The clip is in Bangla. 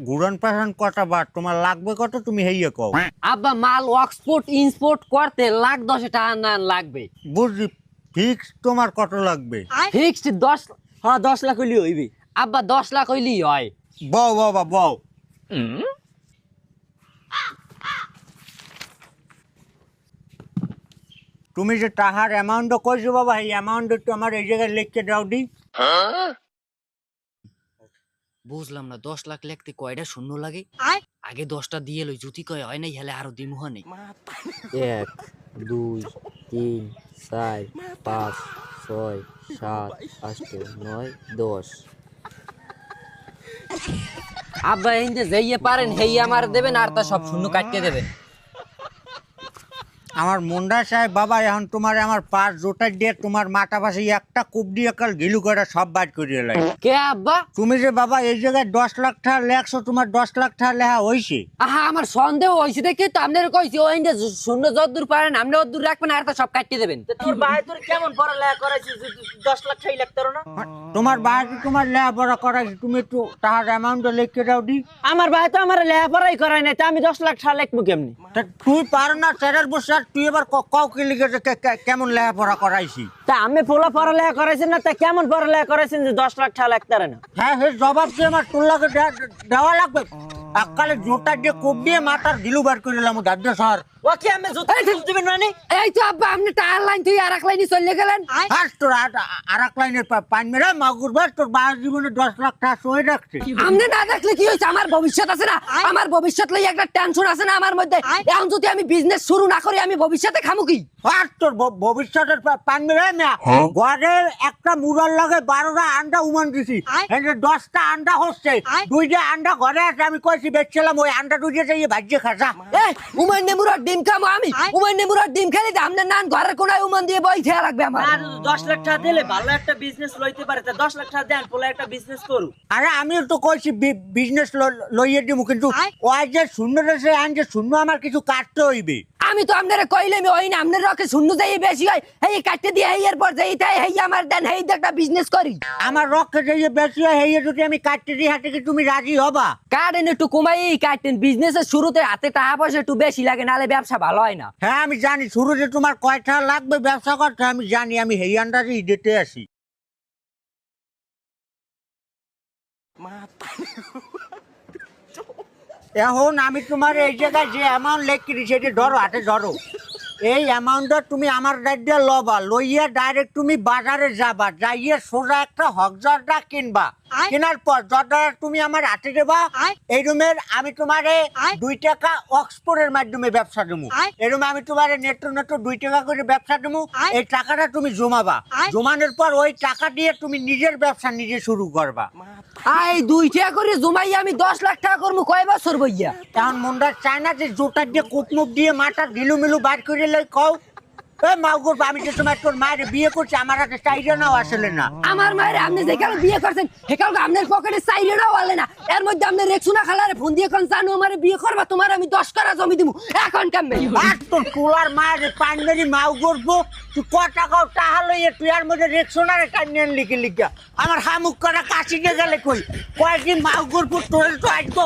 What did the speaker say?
ঘুরন পাশান কটা বার তোমার লাগবে কত তুমি হেইয়ে কও। আব্বা মাল এক্সপোর্ট ইম্পোর্ট করতে লাখ 10 টাকা না লাগবে। বুঝছি, ফিক্স তোমার কত লাগবে? ফিক্সড 10। হ্যাঁ 10 লাখ হইলে হইবে। আব্বা 10 লাখ হইলেই হয়। বউ বাবা বউ। তুমি যে টাকার অ্যামাউন্ট কইছো বাবা, এই অ্যামাউন্ট একটু আমার এই জায়গায় লিখে দাও দি। বুঝলাম না 10 লাখ লিখতে কয়টা শূন্য লাগে? আগে 10টা দিয়ে লই, জুতি কয় হয় নাই হেলে আরো দিমু হনে। 1 2 3 4 5 6 7 8 9 10। আব্বা এই যে যাইয়ে পারেন হেই আমার দেবেন আর তা সব শূন্য কাটতে দেবেন। আমার মুন্ডা সাহেব বাবা, এখন তোমার আমার পাঁচ জোটা দিয়ে তোমার মাথা পাশে একটা কূপ দিয়ে কাল গিলু করে সব বাদ করিয়ে লাগে। কে আব্বা? তুমি যে বাবা এই জায়গায় 10 লাখ টাকা লেখছো, তোমার 10 লাখ টাকা লেখা হয়েছে? আহা আমার সন্দেহ হইছে দেখি তো আপনার কইছি ওই যে শূন্য যতদূর পারেন আপনি অতদূর রাখবেন আর তা সব কাটতে দেবেন। তোর ভাই তোর কেমন পড়ালেখা করাইছিস যে 10 লাখ টাকা লাগতো না? তোমার বাড়িতে তোমার লেখাপড়া করাইছে, তুমি একটু টাকার অ্যামাউন্ট লিখে দাও দি। আমার ভাই তো আমার লেখাপড়াই করায় নাই, তা আমি 10 লাখ টাকা লিখবো কেমনি? তা তুই পারো না চ্যানেল বসে, আর তুই এবার কাউ কি লিখেছে কেমন লেখাপড়া করাইছি? তা আমি পোলা পড়ালেখা করাইছেন না, তা কেমন পড়ালেখা করাইছেন যে 10 লাখ টাকা লাগতো না? হ্যাঁ হে জবাব দিয়ে আমার তোর লাগে দেওয়া লাগবে। এককালে জোটা দিয়ে কোপ দিয়ে মাথার গিলু বার করে দিলাম দাদ্য স্যার। ও কি আমি জুতা দিবেন মানে? এই তো আব্বা আপনি টায়ার লাইন তুই আর এক লাইনে চলে গেলেন। আর তোর আর এক লাইনের পান মেরে মাগুর ভাই তোর বাবার জীবনে 10 লাখ টাকা সই রাখছে। আপনি না দেখলে কি হয়েছে? আমার ভবিষ্যৎ আছে না, আমার ভবিষ্যৎ লই একটা টেনশন আছে না আমার মধ্যে। এখন যদি আমি বিজনেস শুরু না করি আমি ভবিষ্যতে খামু কি? আর তোর ভবিষ্যতের পান মেরে না ঘরে একটা মুরার লাগে 12টা আন্ডা উমান দিছি, 10টা আন্ডা হচ্ছে, 2টা আন্ডা ঘরে আছে, আমি কইছি বেচছিলাম, ওই আন্ডা 2টা যাইয়ে ভাজ্যে খাসা। এই উমান নেমুরার ডিম খামো আমি, উমান নেমুরার ডিম খেলে আপনার নান ঘরের কোনায় উমান দিয়ে বই খেয়া লাগবে আমার। আর 10 লাখ টাকা দিলে ভালো একটা বিজনেস লইতে পারে, তা 10 লাখ টাকা দেন পোলা একটা বিজনেস করু। আরে আমিও তো কইছি বিজনেস লইয়ে দিব, কিন্তু ওই যে শূন্য রেসে আন যে শূন্য আমার কিছু কাটতে হইবে। আমি তো আপনারা কইলে আমি ওই না আপনার রকে শূন্য যাই বেশি হয় এই কাটতে দিয়ে এই এর পর যাই তাই এই আমার দেন এই একটা বিজনেস করি। আমার রক্ষে যাইয়ে বেশি হয়, এই যদি আমি কাটতে দিই হাতে, কি তুমি রাজি হবা? কাটেন একটু কমাই কাটেন, বিজনেসের শুরুতে হাতে টাকা পয়সা একটু বেশি লাগে, নালে ব্যবসা ভালো হয় না। হ্যাঁ আমি জানি, শুরুতে তোমার কয়টা লাগবে ব্যবসা করতে আমি জানি, আমি হেই আন্ডারেই দিতে আসি। এখন আমি তোমার এই জায়গায় যে অ্যামাউন্ট লেখি সেটা ধরো, হাতে ধরো। এই অ্যামাউন্টটা তুমি আমার রাজ্যে লবা, লইয়া ডাইরেক্ট তুমি বাজারে যাবা, যাইয়ে সোজা একটা হকজরটা কিনবা, কেনার পর জর্দাটা তুমি আমার হাতে দেবা। এই রুমের আমি তোমারে 2 টাকা অক্সফোর্ডের মাধ্যমে ব্যবসা দেবো, এই রুমে আমি তোমারে নেটো 2 টাকা করে ব্যবসা দেবো। এই টাকাটা তুমি জমাবা, জমানোর পর ওই টাকা দিয়ে তুমি নিজের ব্যবসা নিজে শুরু করবা। এই 2 টাকা করে জমাই আমি 10 লাখ টাকা করবো কয় বছর বইয়া? এখন মনটা চায় না যে জোটা দিয়ে কুপমুপ দিয়ে মাথা গিলু মিলু বার করে লই কও। মাউগুর আমি যে তোমার তোর মায়ের বিয়ে করছি, আমার হাতে চাইরে নাও আসলে না। আমার মায়ের আপনি যে কারো বিয়ে করছেন সেকাল আপনার পকেটে চাইলে নাও আলে না, এর মধ্যে আপনি রেক্সুনা খালারে ফোন দিয়ে কোন জানো আমার বিয়ে করবা, তোমার আমি 10 কারা জমি দিব এখন কেমনে? আর তোর তোলার মায়ের পাঞ্জাবি মাউ করবো, তুই ক টাকাও টাকা লইয়ে তুই আর মধ্যে রেক্সোনারে কান্যান লিখে লিখা আমার হামুক করা কাশি দিয়ে গেলে কই কয়েকদিন মাউ করবো তোর তো আসবো।